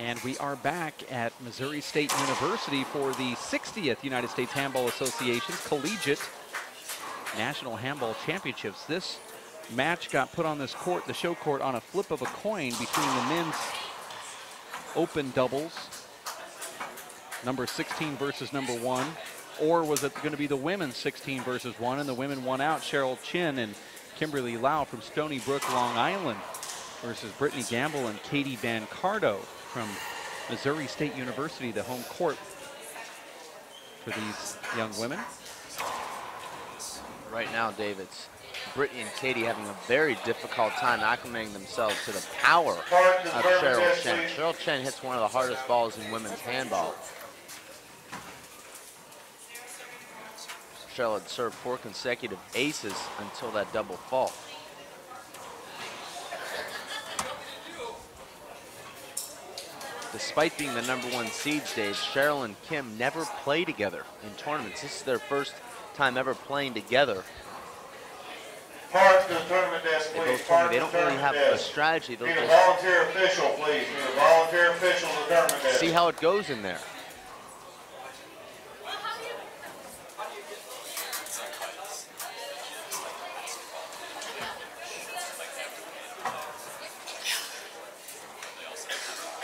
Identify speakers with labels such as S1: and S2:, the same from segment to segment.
S1: And we are back at Missouri State University for the 60th United States Handball Association's Collegiate National Handball Championships. This match got put on this court, the show court, on a flip of a coin between the men's open doubles, number 16 versus number 1, or was it going to be the women's 16 versus 1, and the women won out. Cheryl Chen and Kimberly Lau from Stony Brook, Long Island, versus Brittany Gamble and Katie Van Cardo from Missouri State University, the home court for these young women.
S2: Right now, Dave, it's Brittany and Katie having a very difficult time acclimating themselves to the power of Cheryl Chen. Cheryl Chen hits one of the hardest balls in women's handball. Cheryl had served 4 consecutive aces until that double fault. Despite being the #1 seeds, Dave, Cheryl and Kim never play together in tournaments. This is their first time ever playing together.
S3: Part to the tournament desk,
S2: They
S3: please.
S2: both told me they don't really have a strategy. They'll
S3: Need a
S2: just
S3: volunteer official, please. Need a volunteer official to the tournament desk.
S2: see how it goes in there.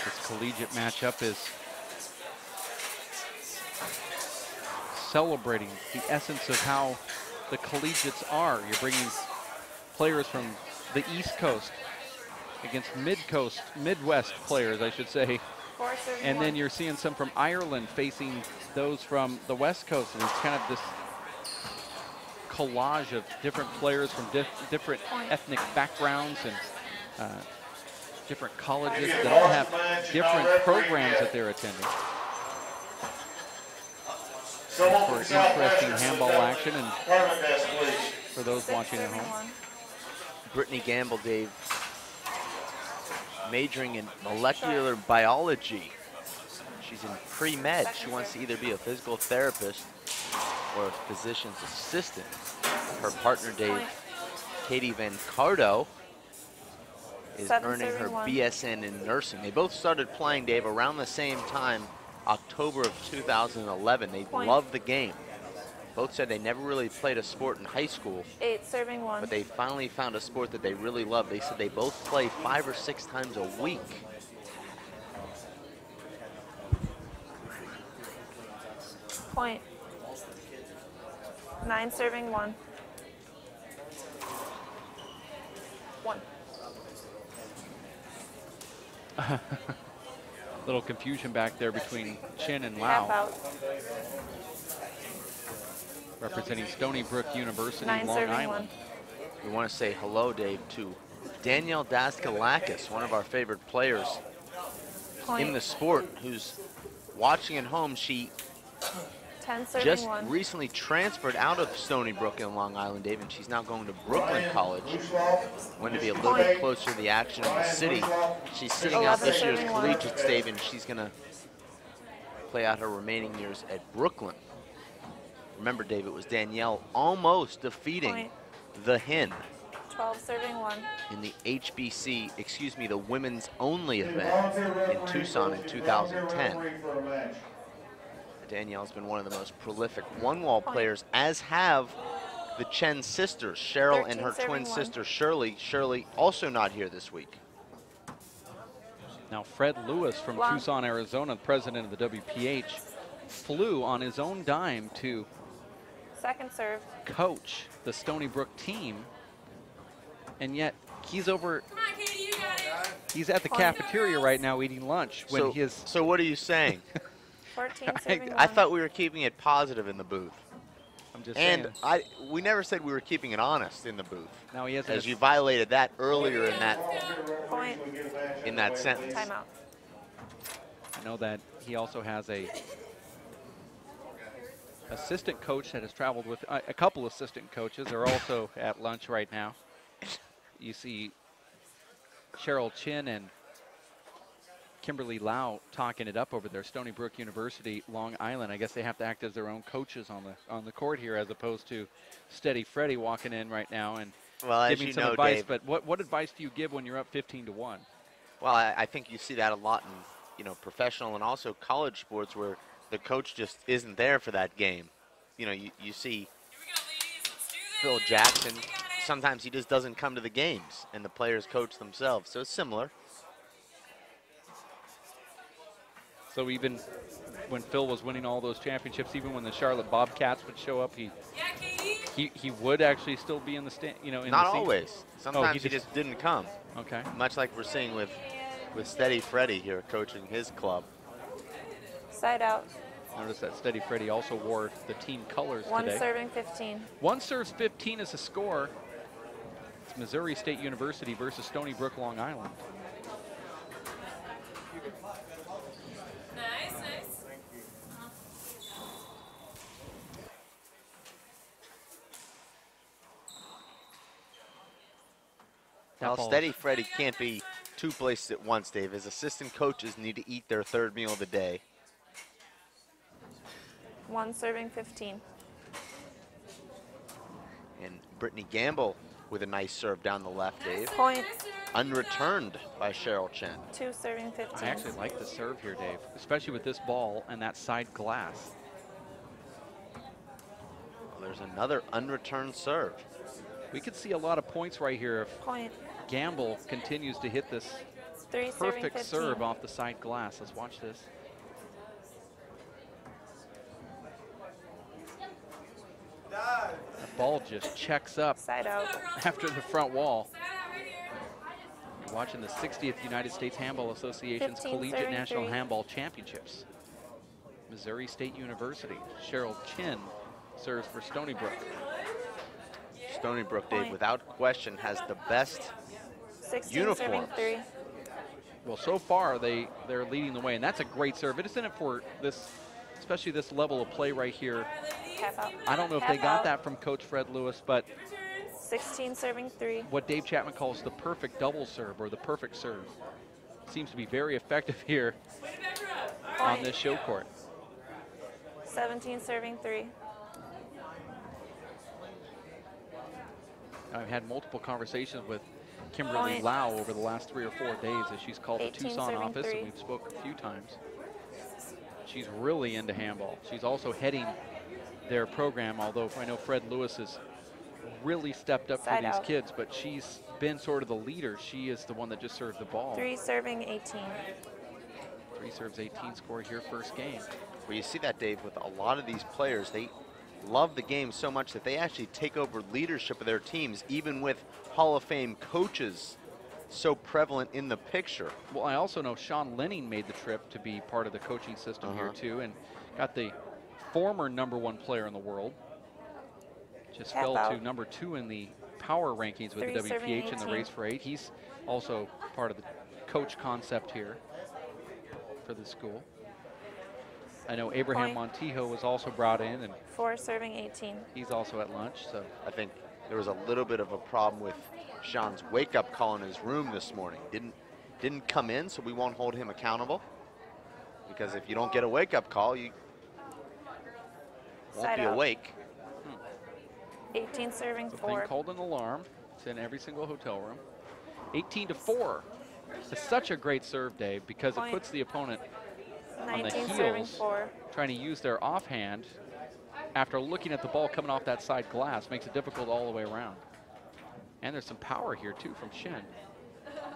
S1: This collegiate matchup is celebrating the essence of how the collegiates are. You're bringing players from the East Coast against Midwest players, I should say. And then you're seeing some from Ireland facing those from the West Coast. And it's kind of this collage of different players from different ethnic backgrounds and different colleges that all have different programs that they're attending. For interesting handball action and for those watching at home.
S2: Brittany Gamble, Dave, majoring in molecular biology. She's in pre-med. She wants to either be a physical therapist or a physician's assistant. Her partner, Dave, Katie Van Cardo, is earning her BSN in nursing. They both started playing, Dave, around the same time, October of 2011. They love the game. Both said they never really played a sport in high school.
S4: 8 serving 1.
S2: But they finally found a sport that they really love. They said they both play 5 or 6 times a week.
S4: Point. 9 serving 1. 1.
S1: Little confusion back there between Chen and
S4: Half
S1: Lau,
S4: out.
S1: representing Stony Brook University,
S4: 9
S1: Long
S4: serving
S1: Island.
S4: 1.
S2: We want to say hello, Dave, to Danielle Daskalakis, one of our favorite players
S4: Point.
S2: in the sport, who's watching at home. She
S4: 10 serving
S2: just
S4: 1.
S2: recently transferred out of Stony Brook in Long Island, Dave, and she's now going to Brooklyn College. Wanted to be a little bit closer to the action in the city. She's sitting out this year's collegiates, Dave, and she's going to play out her remaining years at Brooklyn. Remember, Dave, it was Danielle almost defeating the Hen
S4: 12 serving 1.
S2: in the HBC, excuse me, the women's only event in Tucson in 2010. Danielle's been one of the most prolific one-wall players, as have the Chen sisters, Cheryl and her twin sister, Shirley. Shirley also not here this week.
S1: Now Fred Lewis from Tucson, Arizona, president of the WPH, flew on his own dime to
S4: Second serve.
S1: coach the Stony Brook team, and yet he's over.
S5: Come on, Katie, you got it.
S1: He's at the cafeteria right now eating lunch. When
S2: So what are you saying?
S4: 14 serving 1.
S2: I thought we were keeping it positive in the booth.
S1: I'm just saying.
S2: And we never said we were keeping it honest in the booth.
S1: Now he has
S2: as you violated that earlier in that
S4: Point.
S2: sentence.
S4: Timeout.
S1: I know that he also has a assistant coach that has traveled with a couple assistant coaches are also at lunch right now. You see Cheryl Chen and Kimberly Lau talking it up over there. Stony Brook University, Long Island. I guess they have to act as their own coaches on the court here, as opposed to Steady Freddy walking in right now and giving some advice.
S2: Dave,
S1: but what advice do you give when you're up 15-1?
S2: Well, I think you see that a lot you know, professional and also college sports where the coach just isn't there for that game. You know, you see Phil Jackson, sometimes he just doesn't come to the games and the players coach themselves. So it's similar.
S1: So even when Phil was winning all those championships, even when the Charlotte Bobcats would show up, he would actually still be in the stand, you know, in
S2: Not
S1: the seats?
S2: always. Sometimes he just didn't come.
S1: Okay.
S2: Much like we're seeing with Steady Freddie here coaching his club.
S4: Side out.
S1: Notice that Steady Freddie also wore the team colors
S4: One
S1: today.
S4: serving 15.
S1: One serves 15 is a score. It's Missouri State University versus Stony Brook, Long Island.
S5: Nice, nice.
S2: Well, Steady Freddie can't be two places at once, Dave. His assistant coaches need to eat their third meal of the day.
S4: One serving 15.
S2: And Brittany Gamble with a nice serve down the left, Dave.
S4: Point.
S2: Unreturned by Cheryl Chen.
S4: Two serving 15.
S1: I actually like the serve here, Dave, especially with this ball and that side glass.
S2: Well, there's another unreturned serve.
S1: We could see a lot of points right here if
S4: Point.
S1: Gamble continues to hit this
S4: Three serving
S1: perfect
S4: 15.
S1: serve off the side glass. Let's watch this. The ball just checks up
S4: Side out.
S1: after the front wall. You're watching the 60th United States Handball Association's
S4: 15
S1: Collegiate
S4: serving
S1: National
S4: 3.
S1: Handball Championships. Missouri State University. Cheryl Chen serves for Stony Brook.
S2: Stony Brook, Dave,
S4: Point.
S2: without question, has the best
S4: 16 serving
S2: uniforms.
S4: 3.
S1: Well, so far they're leading the way, and that's a great serve. Isn't it for this, especially this level of play right here?
S4: Half out.
S1: I don't know if
S4: Half
S1: they got
S4: out.
S1: that from Coach Fred Lewis, but
S4: 16 serving 3.
S1: what Dave Chapman calls the perfect double serve or the perfect serve seems to be very effective here on this show court.
S4: 17 serving 3.
S1: I've had multiple conversations with Kimberly
S4: Point.
S1: Lau over the last 3 or 4 days as she's called the
S4: 18
S1: Tucson
S4: serving
S1: office,
S4: 3.
S1: and we've spoken a few times. She's really into handball. She's also heading their program, although I know Fred Lewis has really stepped up for
S4: Side
S1: these
S4: out.
S1: kids, but she's been sort of the leader. She is the one that just served the ball.
S4: 3 serving 18.
S1: 3 serves 18 score here first game.
S2: Well, you see that, Dave, with a lot of these players. They love the game so much that they actually take over leadership of their teams, even with Hall of Fame coaches so prevalent in the picture.
S1: Well, I also know Sean Lenning made the trip to be part of the coaching system here too, and got the former #1 player in the world. Just
S4: Tap
S1: fell
S4: out.
S1: to #2 in the power rankings with
S4: 3
S1: the
S4: serving
S1: WPH in the
S4: 18.
S1: race for 8. He's also part of the coach concept here for the school. I know Abraham
S4: Point.
S1: Montijo was also brought in, and
S4: 4 serving 18.
S1: he's also at lunch. So
S2: I think there was a little bit of a problem with Sean's wake-up call in his room this morning. Didn't come in, so we won't hold him accountable. Because if you don't get a wake-up call, you won't
S4: Side
S2: be
S4: out.
S2: awake.
S4: 18 serving
S1: the thing
S4: 4.
S1: called an alarm. It's in every single hotel room. 18-4. It's such a great serve, Dave, because it
S4: Point.
S1: puts the opponent on the
S4: 19 serving
S1: heels,
S4: 4.
S1: trying to use their offhand after looking at the ball coming off that side glass. Makes it difficult all the way around. And there's some power here, too, from Chen.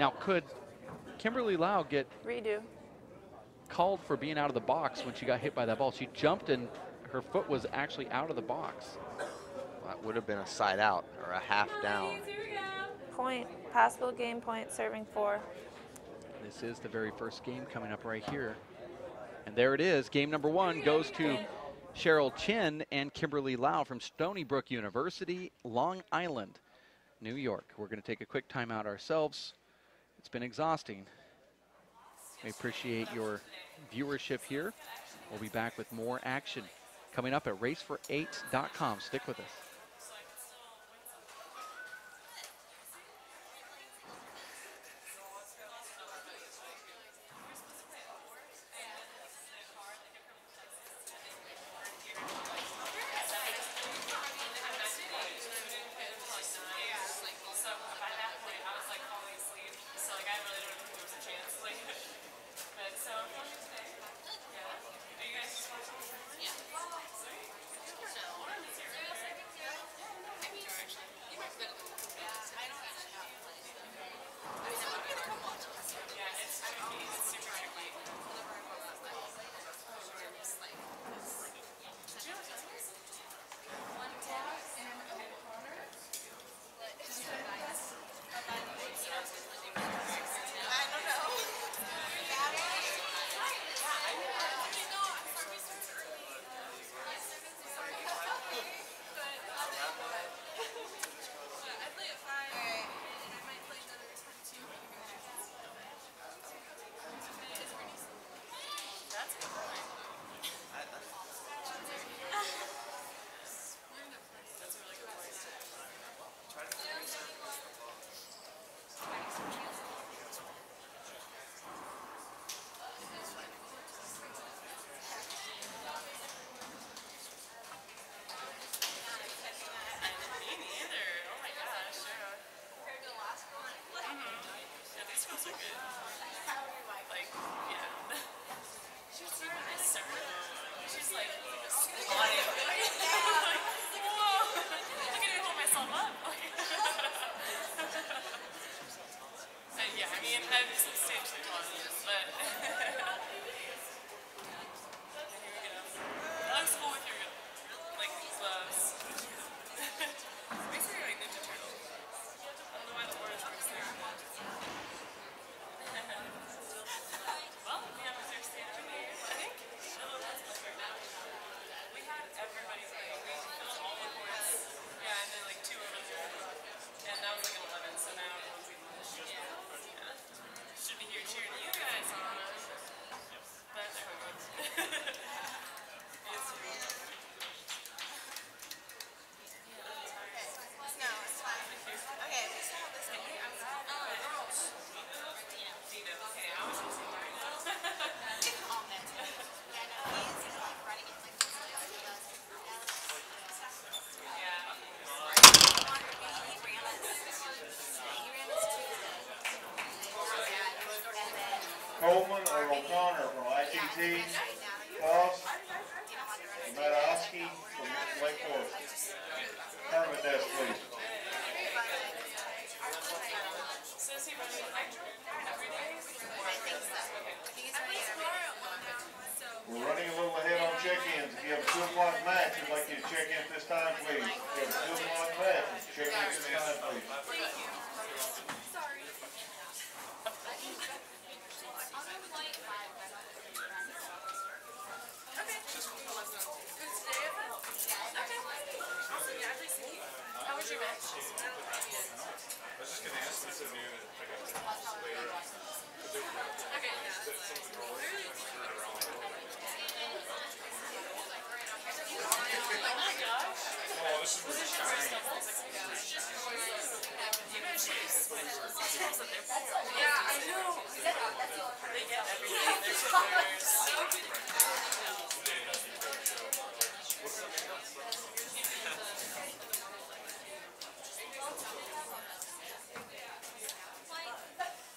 S1: Now, could Kimberly Lau get
S4: Redo.
S1: called for being out of the box when she got hit by that ball? She jumped and her foot was actually out of the box.
S2: That would have been a side out or a half down.
S4: Point. Possible game point serving 4.
S1: This is the very first game coming up right here. And there it is. Game #1 goes to Cheryl Chen and Kimberly Lau from Stony Brook University, Long Island, New York. We're going to take a quick timeout ourselves. It's been exhausting. We appreciate your viewership here. We'll be back with more action coming up at racefor8.com. Stick with us.
S5: So
S3: Connor from ITT. Toss. Matowski from Lake Forest. Tournament desk, please. We're running a little ahead on check-ins. If you have a 2 o'clock match, we'd like you to check in at this time, please. If you have a 2 o'clock match, check in at this time, please.
S5: How was your match? I was just going to ask this of you that I got to later. Okay, oh, this is really shiny. Yeah, I know. They get everything. They're so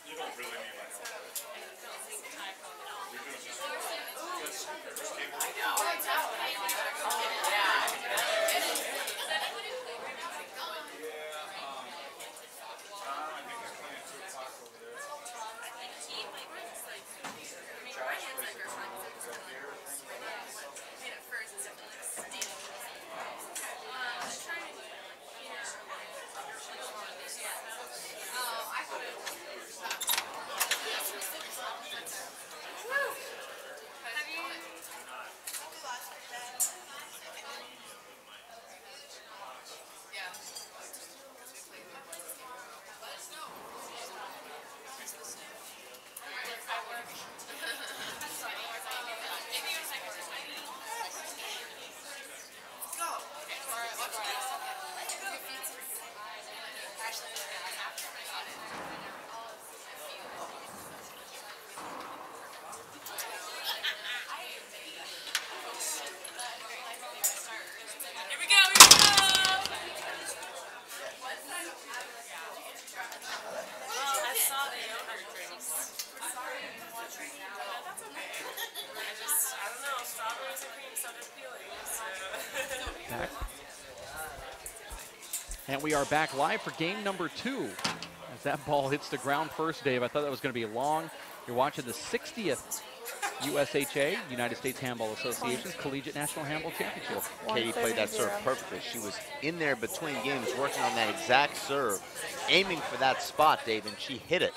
S5: you don't really need my help. You're doing just I know.
S1: Back. And we are back live for game number 2. As that ball hits the ground first, Dave, I thought that was going to be long. You're watching the 60th USHA, United States Handball Association's Collegiate National Handball Championship.
S2: Katie played that serve perfectly. She was in there between games working on that exact serve, aiming for that spot, Dave, and she hit it.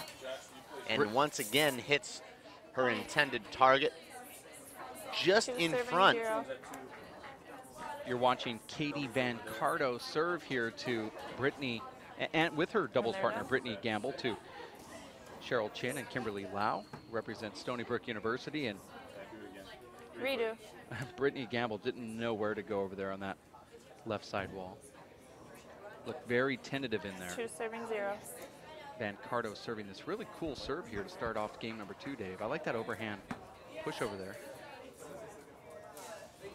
S2: And once again hits her intended target just in front.
S1: You're watching Katie Van Cardo serve here to Brittany, and with her doubles partner, Brittany Gamble, to Cheryl Chen and Kimberly Lau, represent Stony Brook University. And
S4: Redo.
S1: Brittany Gamble didn't know where to go over there on that left side wall. Looked very tentative in there.
S4: 2-0.
S1: Van Cardo serving this really cool serve here to start off game number 2, Dave. I like that overhand push over there.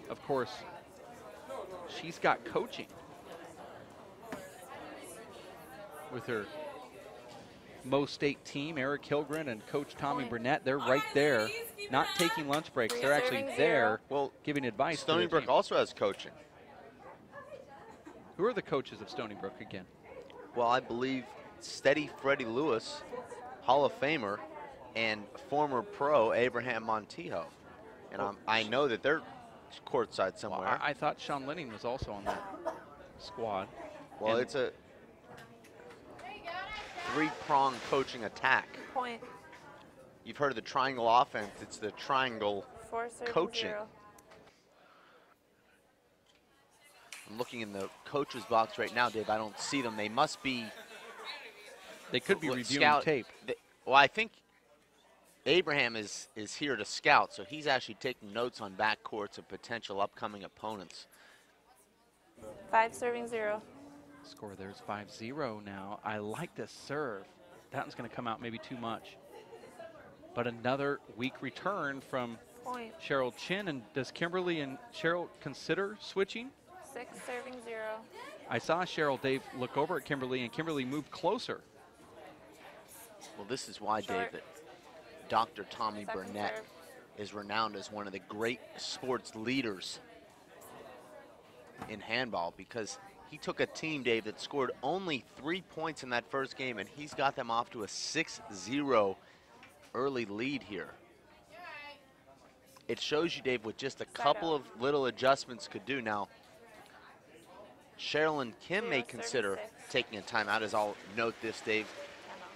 S1: Of course, she's got coaching with her Mo State team, Eric Hilgren and Coach Tommy Burnett. They're right there, not taking lunch breaks. They're actually there, well, giving advice.
S2: Stony Brook also has coaching.
S1: Who are the coaches of Stony Brook again?
S2: Well, I believe Steady Freddie Lewis, Hall of Famer, and former pro Abraham Montijo. And I know that they're courtside somewhere.
S1: Well, I thought Sean Linning was also on that squad.
S2: Well, it's a three-pronged coaching attack.
S4: Point.
S2: You've heard of the triangle offense. It's the triangle
S4: 4-0.
S2: coaching. I'm looking in the coach's box right now, Dave. I don't see them. They must be.
S1: They could be reviewing tape.
S2: Well, I think Abraham is here to scout, so he's actually taking notes on backcourts of potential upcoming opponents.
S4: 5-0.
S1: Score there's 5-0 now. I like this serve. That one's going to come out maybe too much. But another weak return from
S4: Point.
S1: Cheryl Chen. And does Kimberly and Cheryl consider switching?
S4: 6-0.
S1: I saw Cheryl, Dave, look over at Kimberly, and Kimberly moved closer.
S2: Well, this is why, Dave, that Dr. Tommy
S4: Second
S2: Burnett
S4: serve.
S2: is renowned as one of the great sports leaders in handball, because he took a team, Dave, that scored only 3 points in that first game, and he's got them off to a 6-0 early lead here. It shows you, Dave, what just a couple of little adjustments could do. Now, Cheryl and Kim may consider taking a timeout, as I'll note this, Dave,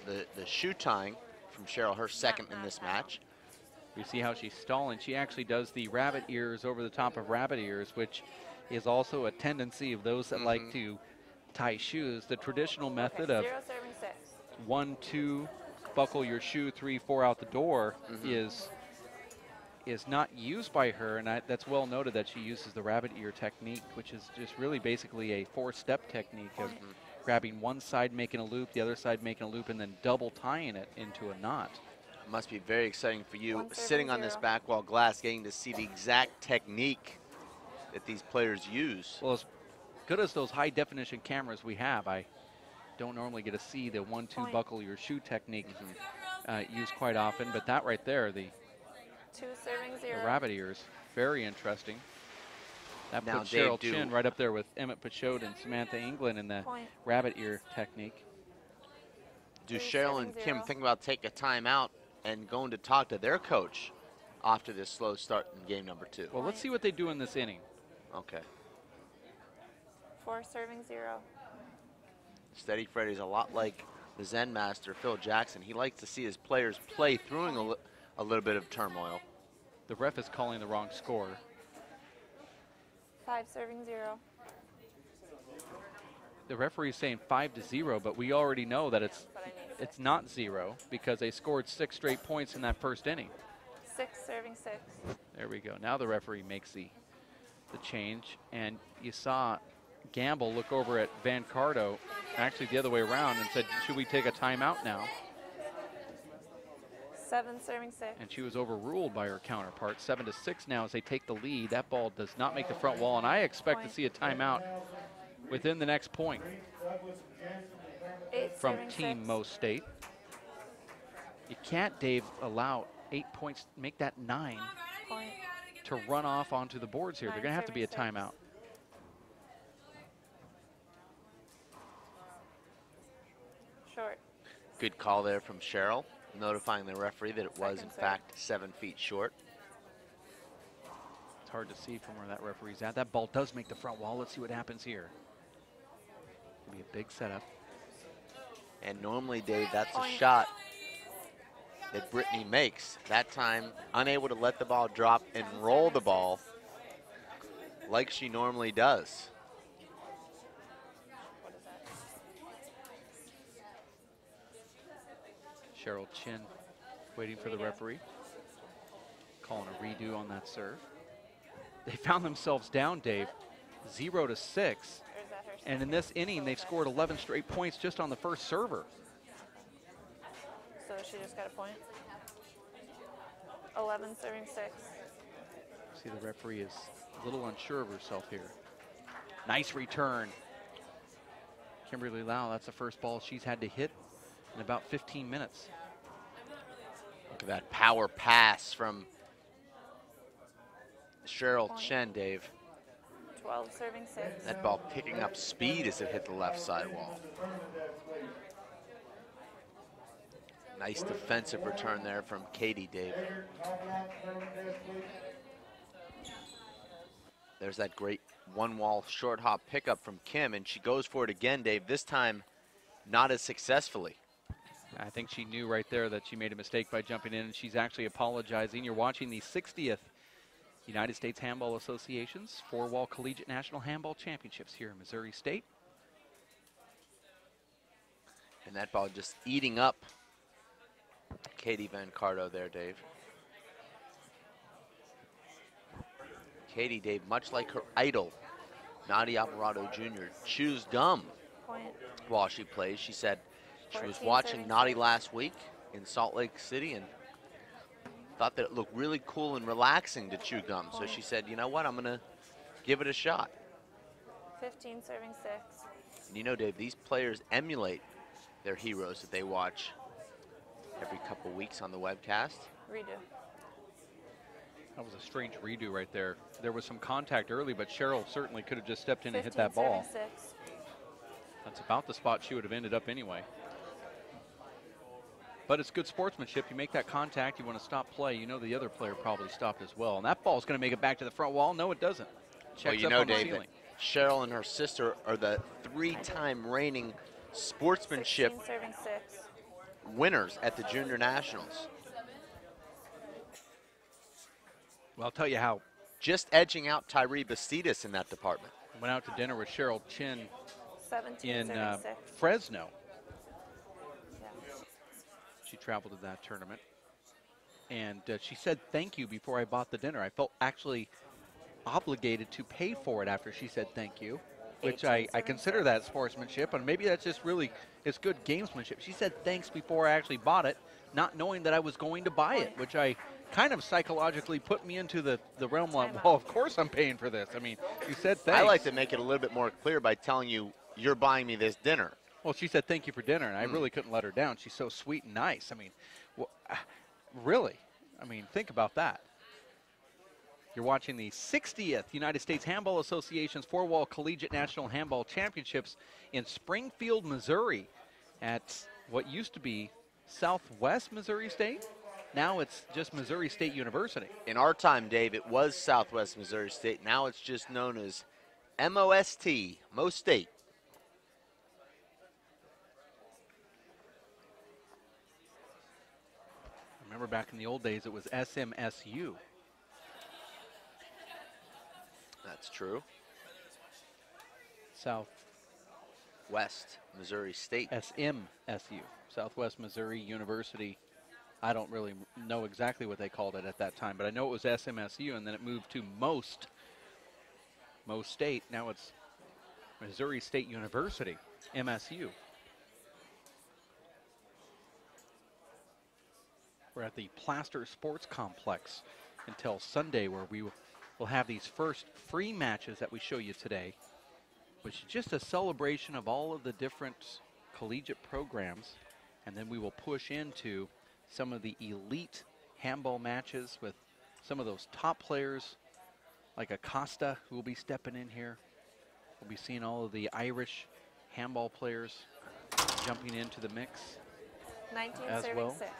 S2: the shoe tying from Cheryl, her second in this match.
S1: You see how she's stalling. She actually does the rabbit ears over the top of rabbit ears, which is also a tendency of those that like to tie shoes. The traditional method of
S4: 0 serving 6.
S1: 1, 2, buckle your shoe, 3, 4 out the door is not used by her, and that's well noted that she uses the rabbit ear technique, which is just really basically a 4-step technique of grabbing one side, making a loop, the other side making a loop, and then double tying it into a knot.
S2: It must be very exciting for you, sitting on this back wall glass, getting to see the exact technique that these players use.
S1: Well, as good as those high definition cameras we have, I don't normally get to see the 1, 2 buckle your shoe technique used quite often, but that right there, the
S4: 2 serving 0.
S1: rabbit ears, very interesting. That
S2: Now,
S1: puts
S2: Dave,
S1: Cheryl Chen right up there with Emmett Pachot and Samantha England in the rabbit ear technique.
S2: Do Cheryl and Kim think about taking a timeout and going to talk to their coach after this slow start in game number 2?
S1: Well, let's see what they do in this inning.
S2: Okay.
S4: 4 serving 0.
S2: Steady Freddy's a lot like the Zen master, Phil Jackson. He likes to see his players play through a little bit of turmoil.
S1: The ref is calling the wrong score.
S4: 5 serving 0.
S1: The referee is saying 5-0, but we already know that it's not 0 because they scored 6 straight points in that first inning.
S4: 6 serving 6.
S1: There we go. Now the referee makes the change, and you saw Gamble look over at Van Cardo, actually the other way around, and said, should we take a timeout now?
S4: 7 serving 6.
S1: And she was overruled by her counterpart. 7-6 now as they take the lead. That ball does not make the front wall, and I expect to see a timeout within the next point
S4: 8
S1: from
S4: serving
S1: Team
S4: 6.
S1: Mo State. You can't, Dave, allow 8 points, make that 9
S4: Point.
S1: to run off onto the boards here. They're going to have to be a
S4: 9 serving
S1: timeout.
S4: Short.
S2: Good call there from Cheryl, notifying the referee that it was, in
S4: Second
S2: fact, 7 feet short.
S1: It's hard to see from where that referee's at. That ball does make the front wall. Let's see what happens here. It'll be a big setup.
S2: And normally, Dave, that's a shot that Brittany makes. That time, unable to let the ball drop and roll the ball like she normally does.
S4: What is that?
S1: Cheryl Chen waiting for the referee. Calling a redo on that serve. They found themselves down, Dave, 0-6.
S4: Or is that her?
S1: And in this inning, they've scored 11 straight points just on the first server.
S4: So she just got a point. 11 serving 6.
S1: See, the referee is a little unsure of herself here. Nice return. Kimberly Lau, that's the first ball she's had to hit in about 15 minutes.
S2: Look at that power pass from Cheryl Chen, Dave.
S4: 12 serving 6.
S2: That ball picking up speed as it hit the left side wall. Nice defensive return there from Katie, Dave. There's that great one-wall short hop pickup from Kim, and she goes for it again, Dave, this time not as successfully.
S1: I think she knew right there that she made a mistake by jumping in, and she's actually apologizing. You're watching the 60th United States Handball Association's 4-wall Collegiate National Handball Championships here in Missouri State.
S2: And that ball just eating up Katie Van Cardo there, Dave. Katie, Dave, much like her idol, Nadia Alvarado Jr., chews gum
S4: Point.
S2: while she plays. She said she was
S4: 14
S2: watching
S4: serving
S2: Nadia
S4: 6.
S2: last week in Salt Lake City and thought that it looked really cool and relaxing to chew gum. So she said, you know what, I'm going to give it a shot.
S4: 15 serving 6.
S2: And you know, Dave, these players emulate their heroes that they watch every couple weeks on the webcast.
S4: Redo.
S1: That was a strange redo right there. There was some contact early, but Cheryl certainly could have just stepped in and hit that ball.
S4: 15-6.
S1: That's about the spot she would have ended up anyway. But it's good sportsmanship. You make that contact, you want to stop play. You know the other player probably stopped as well. And that ball's going to make it back to the front wall. No, it doesn't. Checks
S2: well, you
S1: up
S2: know,
S1: on the
S2: David,
S1: ceiling.
S2: Cheryl and her sister are the 3-time reigning sportsmanship
S4: 16-6.
S2: winners at the Junior Nationals.
S1: Well, I'll tell you how.
S2: Just edging out Tyree Bastidas in that department.
S1: Went out to dinner with Cheryl Chen
S4: 17-6.
S1: in Fresno.
S4: Yeah.
S1: She traveled to that tournament. And she said thank you before I bought the dinner. I felt actually obligated to pay for it after she said thank you, which I consider that sportsmanship, and maybe that's just really, it's good gamesmanship. She said thanks before I actually bought it, not knowing that I was going to buy it, which I kind of psychologically put me into the realm of, well, of course I'm paying for this. I mean, you said thanks.
S2: I like to make it a little bit more clear by telling you, you're buying me this dinner.
S1: Well, she said thank you for dinner, and I really couldn't let her down. She's so sweet and nice. I mean, really? I mean, think about that. You're watching the 60th United States Handball Association's Four-Wall Collegiate National Handball Championships in Springfield, Missouri at what used to be Southwest Missouri State. Now it's just Missouri State University.
S2: In our time, Dave, it was Southwest Missouri State. Now it's just known as MOST, Mo State.
S1: Remember back in the old days, it was SMSU.
S2: That's true.
S1: Southwest
S2: Missouri State.
S1: SMSU, Southwest Missouri University. I don't really know exactly what they called it at that time, but I know it was SMSU, and then it moved to Mo State. Now it's Missouri State University, MSU. We're at the Plaster Sports Complex until Sunday, where we will have these first free matches that we show you today, which is just a celebration of all of the different collegiate programs, and then we will push into some of the elite handball matches with some of those top players like Acosta, who will be stepping in here. We'll be seeing all of the Irish handball players jumping into the mix
S4: 19
S1: as
S4: serving
S1: well.
S4: 6.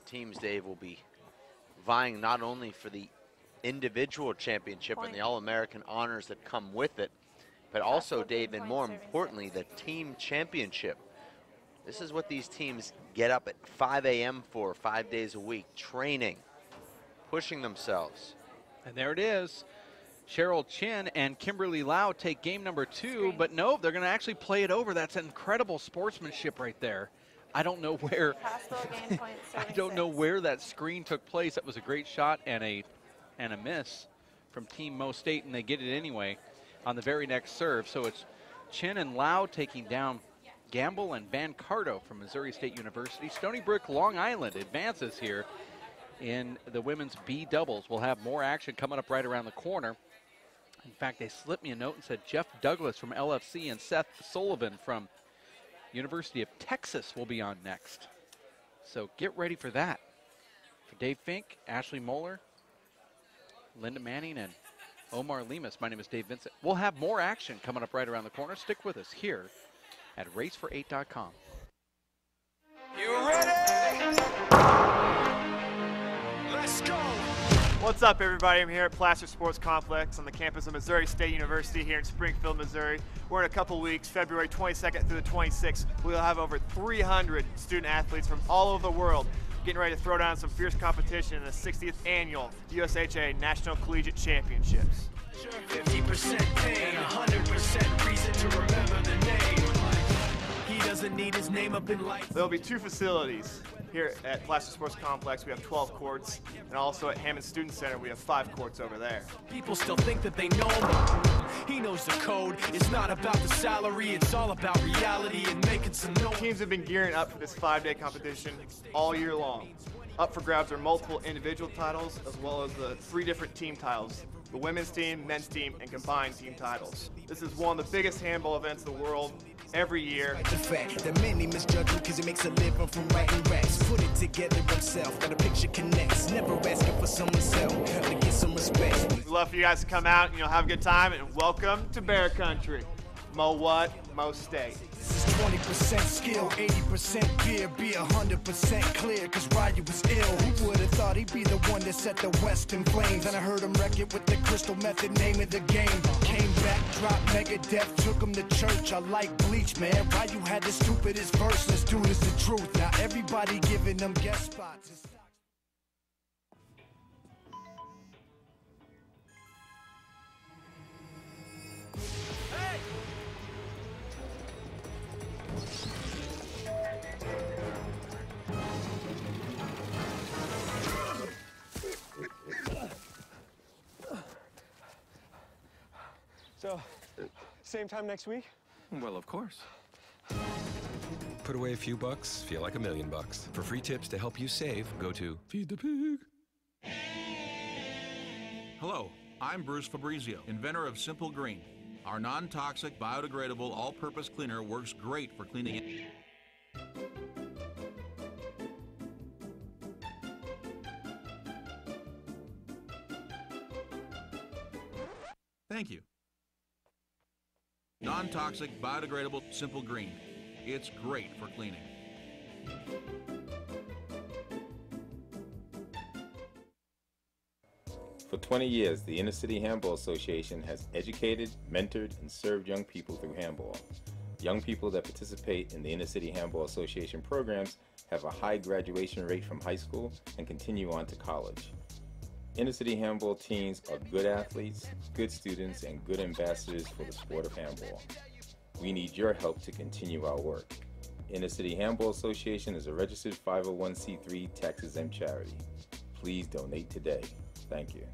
S2: Teams, Dave, will be vying not only for the individual championship and the All-American honors that come with it, but also, Dave, and more importantly, the team championship. This is what these teams get up at 5 a.m. for 5 days a week, training, pushing themselves.
S1: And there it is. Cheryl Chen and Kimberly Lau take game number 2, but no, they're going to actually play it over. That's incredible sportsmanship right there. I don't know where
S4: Game point,
S1: I don't know where that screen took place. That was a great shot and a miss from Team Mo State, and they get it anyway on the very next serve. So it's Chen and Lau taking down Gamble and Van Cardo from Missouri State University. Stony Brook, Long Island advances here in the women's B doubles. We'll have more action coming up right around the corner. In fact, they slipped me a note and said Jeff Douglas from LFC and Seth Sullivan from University of Texas will be on next. So get ready for that. For Dave Fink, Ashley Moeller, Linda Manning, and Omar Lemus, my name is Dave Vincent. We'll have more action coming up right around the corner. Stick with us here at racefor8.com.
S6: You ready? Let's go.
S7: What's up, everybody? I'm here at Plaster Sports Complex on the campus of Missouri State University here in Springfield, Missouri. We're in a couple weeks, February 22nd through the 26th. We'll have over 300 student athletes from all over the world getting ready to throw down some fierce competition in the 60th annual USHA National Collegiate Championships.
S6: 50% pain, 100% reason to remember the name. He doesn't need his name up in lights.
S7: There'll be 2 facilities. Here at Plaster Sports Complex, we have 12 courts, and also at Hammond Student Center, we have 5 courts over there.
S6: People still think that they know him. He knows the code. It's not about the salary, it's all about reality and making some noise.
S7: Teams have been gearing up for this 5-day competition all year long. Up for grabs are multiple individual titles, as well as the 3 different team titles: the women's team, men's team, and combined team titles. This is one of the biggest handball events in the world, every year.
S6: The fact that many misjudge him because he makes a living from writing raps. Put it together himself, got a picture connects. Never asking for someone's help to get some respect.
S7: We'd love for you guys to come out and have a good time, and welcome to Bear Country. Mo what? Mo State.
S6: This is 20% skill, 80% gear, be 100% clear, cause Ryu was ill. Who would've thought he'd be the one that set the West in flames? And I heard him wreck it with the crystal method, name of the game. Came back, dropped Megadeth, took him to church. I like Bleach, man. Ryu had the stupidest verse, let's do this the truth. Now everybody giving them guest spots.
S8: So, same time next week?
S9: Well, of course. Put away a few bucks, feel like $1 million. For free tips to help you save, go to Feed the Pig.
S10: Hello, I'm Bruce Fabrizio, inventor of Simple Green. Our non-toxic, biodegradable, all-purpose cleaner works great for cleaning. Thank you. Non-toxic, biodegradable, Simple Green. It's great for cleaning.
S11: For 20 years, the Inner City Handball Association has educated, mentored, and served young people through handball. Young people that participate in the Inner City Handball Association programs have a high graduation rate from high school and continue on to college. Inner City Handball teams are good athletes, good students, and good ambassadors for the sport of handball. We need your help to continue our work. Inner City Handball Association is a registered 501c3 tax-exempt charity. Please donate today. Thank you.